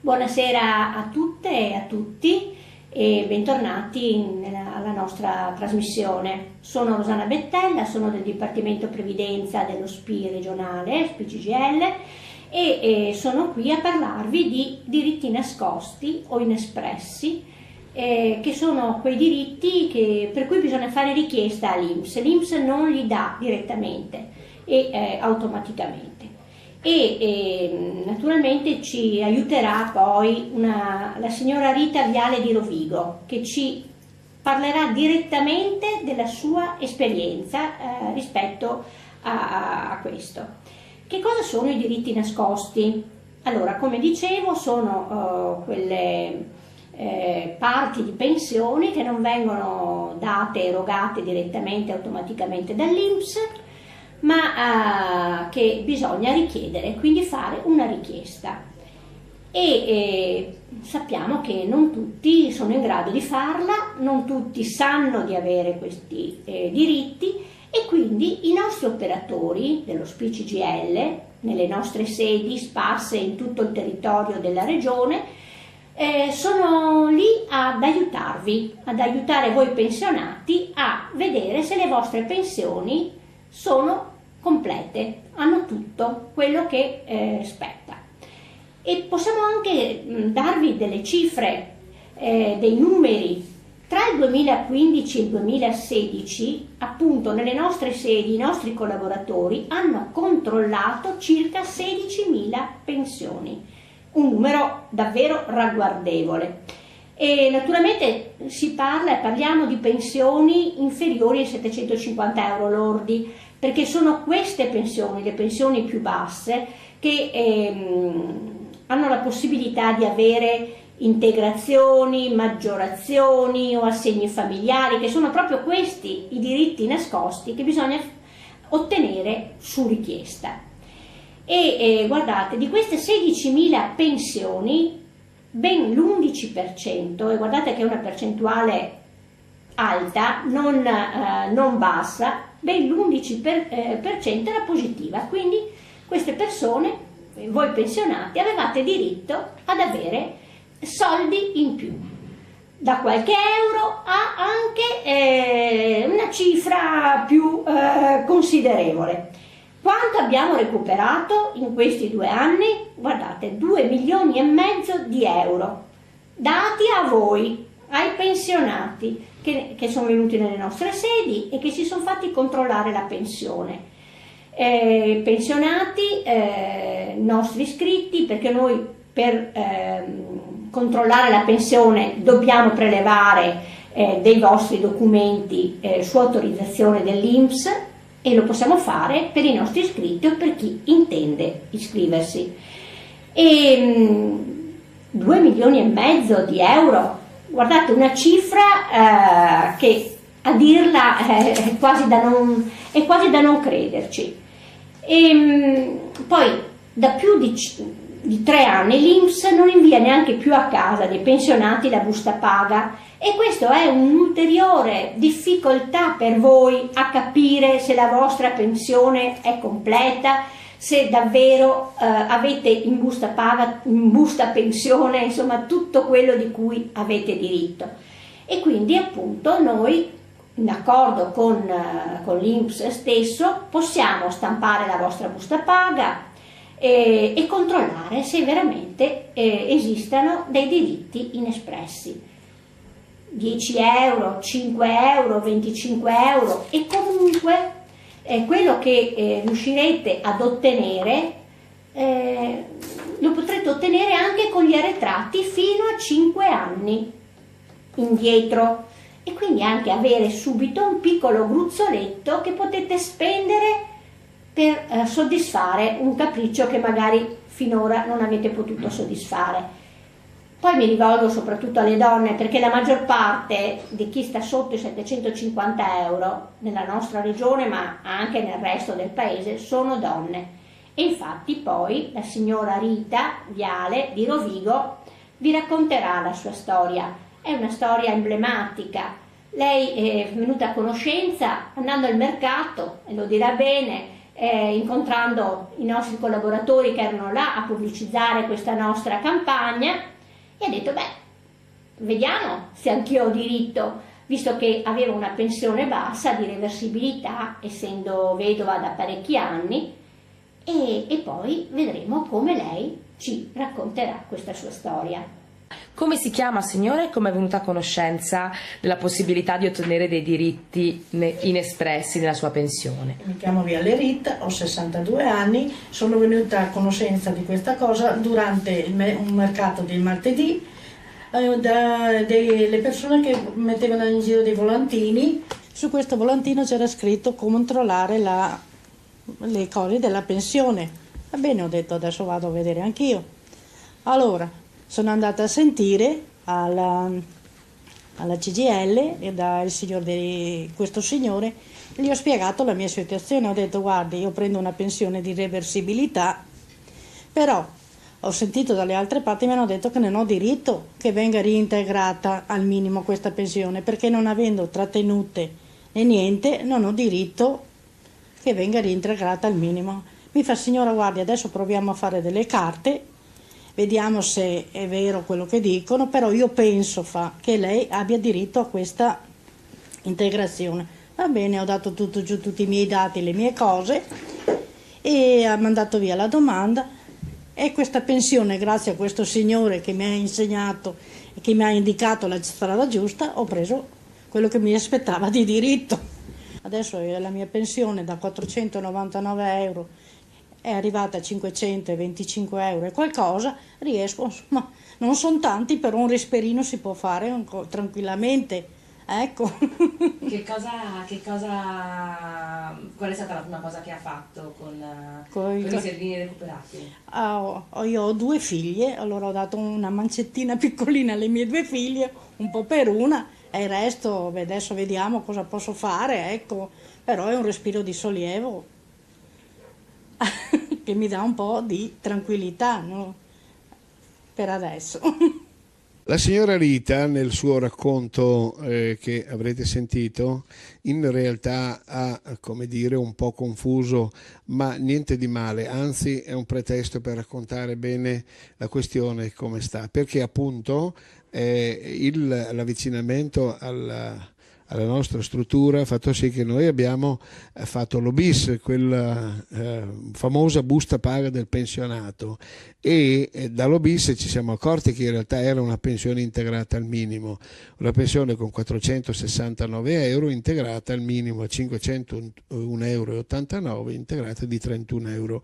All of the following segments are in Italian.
Buonasera a tutte e a tutti e bentornati alla nostra trasmissione. Sono Rosanna Bettella, sono del Dipartimento Previdenza dello SPI regionale, SPI CGIL, e sono qui a parlarvi di diritti nascosti o inespressi, che sono quei diritti per cui bisogna fare richiesta all'INPS. L'INPS non li dà direttamente e automaticamente. Naturalmente ci aiuterà poi la signora Rita Viale di Rovigo, che ci parlerà direttamente della sua esperienza rispetto a questo. Che cosa sono i diritti nascosti? Allora, come dicevo, sono quelle parti di pensioni che non vengono date, erogate direttamente, automaticamente dall'INPS, ma che bisogna richiedere, quindi fare una richiesta. Sappiamo che non tutti sono in grado di farla, non tutti sanno di avere questi diritti, e quindi i nostri operatori dello SPI CGIL, nelle nostre sedi sparse in tutto il territorio della regione, sono lì ad aiutarvi, ad aiutare voi pensionati a vedere se le vostre pensioni sono complete, hanno tutto quello che spetta. E possiamo anche darvi delle cifre, dei numeri. Tra il 2015 e il 2016, appunto, nelle nostre sedi i nostri collaboratori hanno controllato circa 16.000 pensioni, un numero davvero ragguardevole. E naturalmente parliamo di pensioni inferiori ai 750 euro lordi, perché sono queste pensioni, le pensioni più basse, che hanno la possibilità di avere integrazioni, maggiorazioni o assegni familiari, che sono proprio questi i diritti nascosti che bisogna ottenere su richiesta. Guardate, di queste 16.000 pensioni, ben l'11%, e guardate che è una percentuale alta, non bassa, ben l'11% era positiva. Quindi queste persone, voi pensionati, avevate diritto ad avere soldi in più, da qualche euro a anche una cifra più considerevole. Quanto abbiamo recuperato in questi 2 anni? Guardate, 2,5 milioni di euro dati a voi, ai pensionati che sono venuti nelle nostre sedi e che si sono fatti controllare la pensione. Pensionati nostri iscritti, perché noi per controllare la pensione dobbiamo prelevare dei vostri documenti su autorizzazione dell'INPS, e lo possiamo fare per i nostri iscritti o per chi intende iscriversi. 2,5 milioni di euro, guardate, una cifra che a dirla è quasi da non crederci. Poi da più di 3 anni l'INPS non invia neanche più a casa dei pensionati la busta paga, e questo è un'ulteriore difficoltà per voi a capire se la vostra pensione è completa, se davvero avete in busta paga, in busta pensione, insomma tutto quello di cui avete diritto. E quindi appunto noi, in accordo con l'INPS stesso, possiamo stampare la vostra busta paga e controllare se veramente esistano dei diritti inespressi. 10 euro, 5 euro, 25 euro, e comunque quello che riuscirete ad ottenere lo potrete ottenere anche con gli arretrati fino a 5 anni indietro, e quindi anche avere subito un piccolo gruzzoletto che potete spendere per soddisfare un capriccio che magari finora non avete potuto soddisfare. Poi mi rivolgo soprattutto alle donne, perché la maggior parte di chi sta sotto i 750 euro nella nostra regione, ma anche nel resto del paese, sono donne. E infatti poi la signora Rita Viale di Rovigo vi racconterà la sua storia. È una storia emblematica. Lei è venuta a conoscenza andando al mercato, e lo dirà bene, incontrando i nostri collaboratori che erano là a pubblicizzare questa nostra campagna, e ha detto: beh, vediamo se anch'io ho diritto, visto che avevo una pensione bassa di reversibilità, essendo vedova da parecchi anni, e poi vedremo come lei ci racconterà questa sua storia. Come si chiama, signora, e come è venuta a conoscenza della possibilità di ottenere dei diritti inespressi nella sua pensione? Mi chiamo Viale Rita, ho 62 anni, sono venuta a conoscenza di questa cosa durante un mercato del martedì delle persone che mettevano in giro dei volantini. Su questo volantino c'era scritto controllare le cose della pensione. Va bene, ho detto adesso vado a vedere anch'io. Allora, sono andata a sentire alla CGIL e questo signore, gli ho spiegato la mia situazione, ho detto: guardi, io prendo una pensione di reversibilità, però ho sentito dalle altre parti, mi hanno detto che non ho diritto che venga reintegrata al minimo questa pensione, perché non avendo trattenute né niente non ho diritto che venga reintegrata al minimo. Mi fa: signora, guardi, adesso proviamo a fare delle carte, vediamo se è vero quello che dicono, però io penso che lei abbia diritto a questa integrazione. Va bene, ho dato tutto giù, tutti i miei dati, le mie cose, e ha mandato via la domanda. E questa pensione, grazie a questo signore che mi ha insegnato e che mi ha indicato la strada giusta, ho preso quello che mi aspettava di diritto. Adesso la mia pensione da 499 euro è arrivata a 525 euro e qualcosa, riesco, insomma, non sono tanti, però un respirino si può fare tranquillamente, ecco. Qual è stata la prima cosa che ha fatto con i soldini recuperati? Io ho 2 figlie, allora ho dato una mancettina piccolina alle mie 2 figlie, un po' per una, e il resto adesso vediamo cosa posso fare, ecco, però è un respiro di sollievo che mi dà un po' di tranquillità, no? Per adesso. La signora Rita, nel suo racconto che avrete sentito, in realtà ha, come dire, un po' confuso, ma niente di male, anzi è un pretesto per raccontare bene la questione come sta, perché appunto l'avvicinamento alla nostra struttura ha fatto sì che noi abbiamo fatto l'OBIS, quella famosa busta paga del pensionato, e dall'OBIS ci siamo accorti che in realtà era una pensione integrata al minimo, una pensione con 469 euro integrata al minimo a 501,89 euro, integrata di 31,96 euro,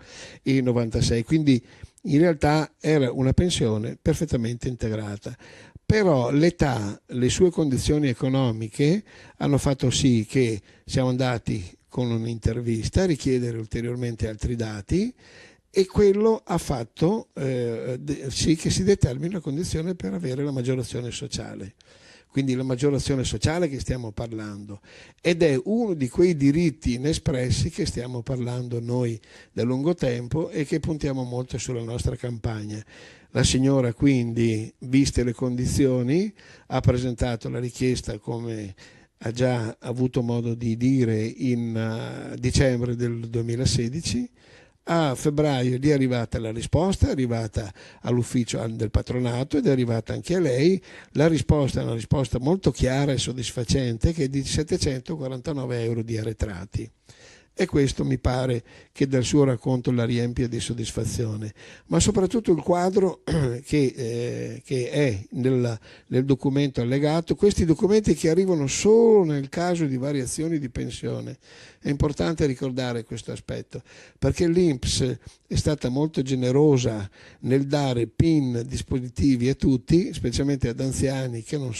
quindi in realtà era una pensione perfettamente integrata. Però l'età, le sue condizioni economiche hanno fatto sì che siamo andati con un'intervista a richiedere ulteriormente altri dati, e quello ha fatto sì che si determini una condizione per avere la maggiorazione sociale. Quindi la maggiorazione sociale che stiamo parlando, ed è uno di quei diritti inespressi che stiamo parlando noi da lungo tempo e che puntiamo molto sulla nostra campagna. La signora quindi, viste le condizioni, ha presentato la richiesta, come ha già avuto modo di dire, in dicembre del 2016. A febbraio gli è arrivata la risposta, è arrivata all'ufficio del patronato ed è arrivata anche a lei. La risposta è una risposta molto chiara e soddisfacente, che è di 749 euro di arretrati. E questo mi pare che dal suo racconto la riempia di soddisfazione, ma soprattutto il quadro che è nel documento allegato, questi documenti che arrivano solo nel caso di variazioni di pensione. È importante ricordare questo aspetto, perché l'INPS è stata molto generosa nel dare PIN dispositivi a tutti, specialmente ad anziani che non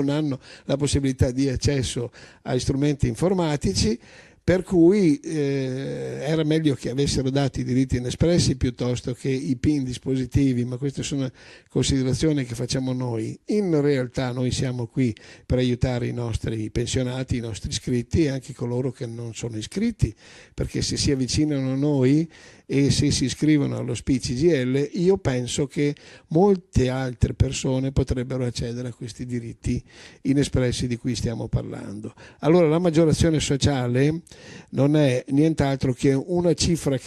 hanno la possibilità di accesso ai strumenti informatici, per cui era meglio che avessero dati i diritti inespressi piuttosto che i PIN dispositivi, ma queste sono considerazioni che facciamo noi. In realtà noi siamo qui per aiutare i nostri pensionati, i nostri iscritti e anche coloro che non sono iscritti, perché se si avvicinano a noi e se si iscrivono allo SPI-CGIL, io penso che molte altre persone potrebbero accedere a questi diritti inespressi di cui stiamo parlando. Allora la maggiorazione sociale non è nient'altro che una cifra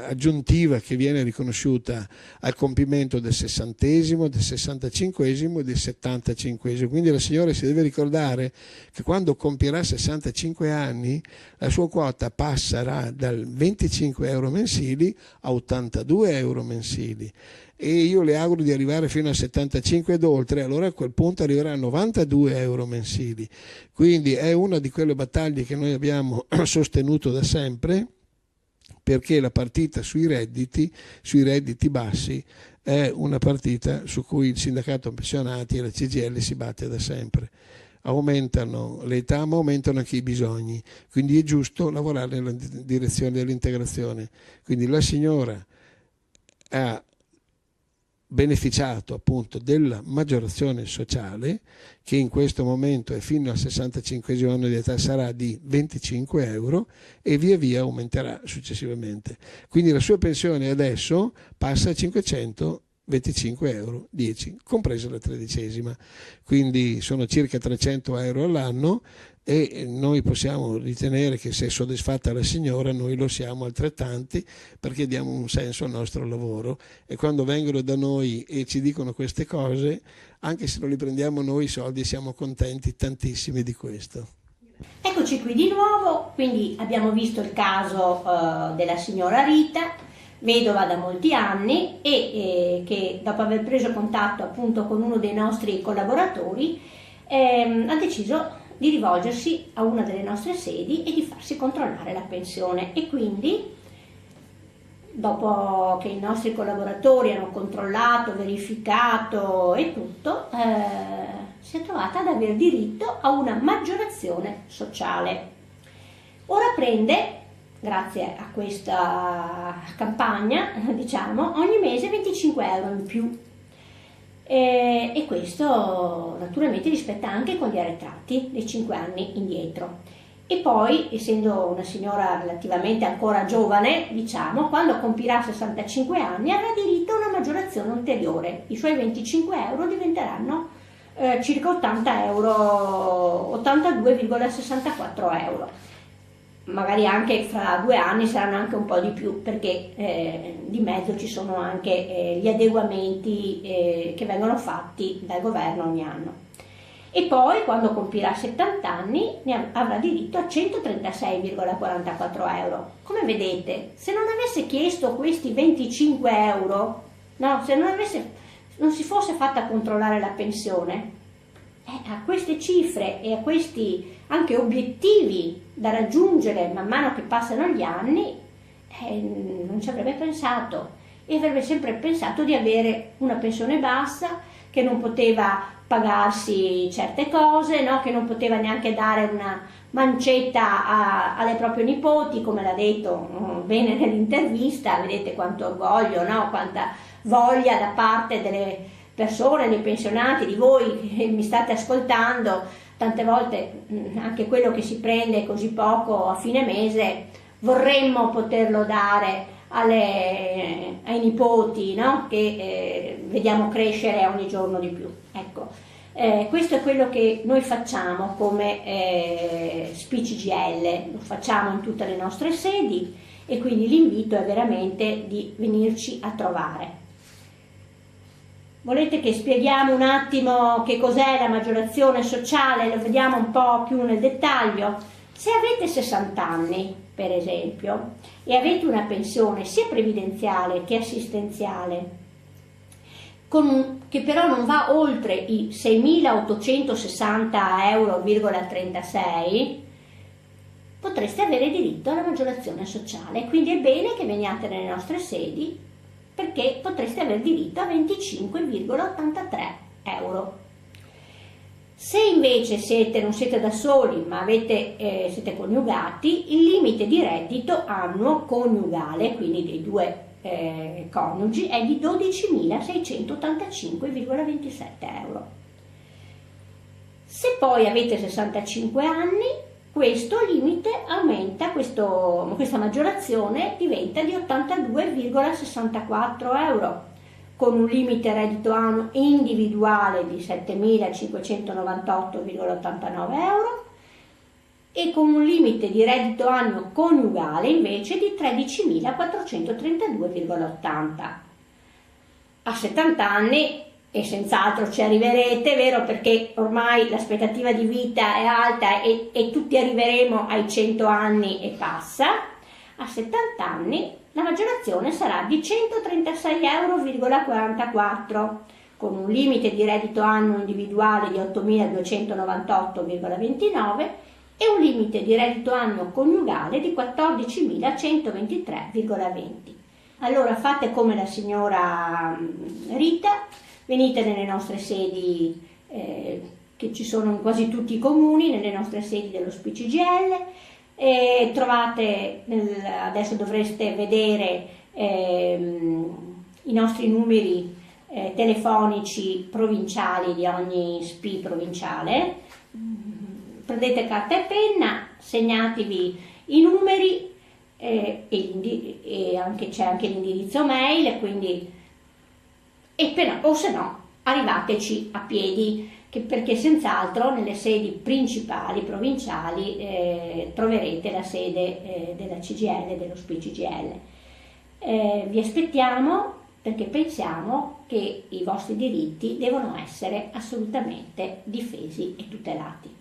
aggiuntiva che viene riconosciuta al compimento del 60esimo, del 65esimo e del 75esimo. Quindi la signora si deve ricordare che quando compierà 65 anni la sua quota passerà dal 25 euro mensili a 82 euro mensili. E io le auguro di arrivare fino a 75 ed oltre, allora a quel punto arriverà a 92 euro mensili. Quindi è una di quelle battaglie che noi abbiamo sostenuto da sempre, perché la partita sui redditi bassi, è una partita su cui il sindacato pensionati e la CGIL si batte da sempre. Aumentano le età, ma aumentano anche i bisogni, quindi è giusto lavorare nella direzione dell'integrazione. Quindi la signora ha beneficiato appunto della maggiorazione sociale, che in questo momento è fino al 65esimo anno di età sarà di 25 euro e via via aumenterà successivamente. Quindi la sua pensione adesso passa a 525 euro, 10, compresa la 13esima, quindi sono circa 300 euro all'anno, e noi possiamo ritenere che se è soddisfatta la signora noi lo siamo altrettanti, perché diamo un senso al nostro lavoro, e quando vengono da noi e ci dicono queste cose, anche se non li prendiamo noi i soldi, siamo contenti tantissimi di questo. Eccoci qui di nuovo, quindi abbiamo visto il caso della signora Rita, vedova da molti anni, e che dopo aver preso contatto appunto con uno dei nostri collaboratori ha deciso di rivolgersi a una delle nostre sedi e di farsi controllare la pensione. E quindi, dopo che i nostri collaboratori hanno controllato, verificato e tutto, si è trovata ad aver diritto a una maggiorazione sociale. Ora prende, grazie a questa campagna, diciamo, ogni mese 25 euro in più. E questo naturalmente rispetta anche con gli arretrati dei 5 anni indietro. E poi, essendo una signora relativamente ancora giovane, diciamo, quando compirà 65 anni avrà diritto a una maggiorazione ulteriore. I suoi 25 euro diventeranno circa 80 euro, 82,64 euro. Magari anche fra 2 anni saranno anche un po' di più, perché di mezzo ci sono anche gli adeguamenti che vengono fatti dal governo ogni anno. E poi quando compirà 70 anni avrà diritto a 136,44 euro. Come vedete, se non avesse chiesto questi 25 euro, no, se non si fosse fatta controllare la pensione, a queste cifre e a questi anche obiettivi da raggiungere man mano che passano gli anni, non ci avrebbe pensato, e avrebbe sempre pensato di avere una pensione bassa, che non poteva pagarsi certe cose, no? Che non poteva neanche dare una mancetta alle proprie nipoti, come l'ha detto bene nell'intervista. Vedete quanto orgoglio, no? Quanta voglia da parte delle persone, dei pensionati, di voi che mi state ascoltando. Tante volte anche quello che si prende così poco a fine mese vorremmo poterlo dare ai nipoti, no? Che vediamo crescere ogni giorno di più. Ecco, questo è quello che noi facciamo come SPI-CGIL, lo facciamo in tutte le nostre sedi, e quindi l'invito è veramente di venirci a trovare. Volete che spieghiamo un attimo che cos'è la maggiorazione sociale? Lo vediamo un po' più nel dettaglio. Se avete 60 anni, per esempio, e avete una pensione sia previdenziale che assistenziale, che però non va oltre i 6.860,36 euro, potreste avere diritto alla maggiorazione sociale. Quindi è bene che veniate nelle nostre sedi, perché potreste avere diritto a 25,83 euro. Se invece non siete da soli, ma siete coniugati, il limite di reddito annuo coniugale, quindi dei due coniugi, è di 12.685,27 euro. Se poi avete 65 anni, questo limite aumenta, questa maggiorazione diventa di 82,64 euro, con un limite reddito annuo individuale di 7.598,89 euro e con un limite di reddito annuo coniugale invece di 13.432,80. A 70 anni, e senz'altro ci arriverete, vero, perché ormai l'aspettativa di vita è alta e tutti arriveremo ai 100 anni e passa, a 70 anni la maggiorazione sarà di 136,44 euro, con un limite di reddito annuo individuale di 8.298,29 e un limite di reddito annuo coniugale di 14.123,20. Allora fate come la signora Rita, venite nelle nostre sedi che ci sono in quasi tutti i comuni, nelle nostre sedi dello SPCGL, e trovate, adesso dovreste vedere i nostri numeri telefonici provinciali di ogni SPI provinciale. Prendete carta e penna, segnatevi i numeri e anche, c'è anche l'indirizzo mail, quindi, o se no arrivateci a piedi, perché senz'altro nelle sedi principali provinciali troverete la sede della CGIL, dello SPI-CGIL. Vi aspettiamo, perché pensiamo che i vostri diritti devono essere assolutamente difesi e tutelati.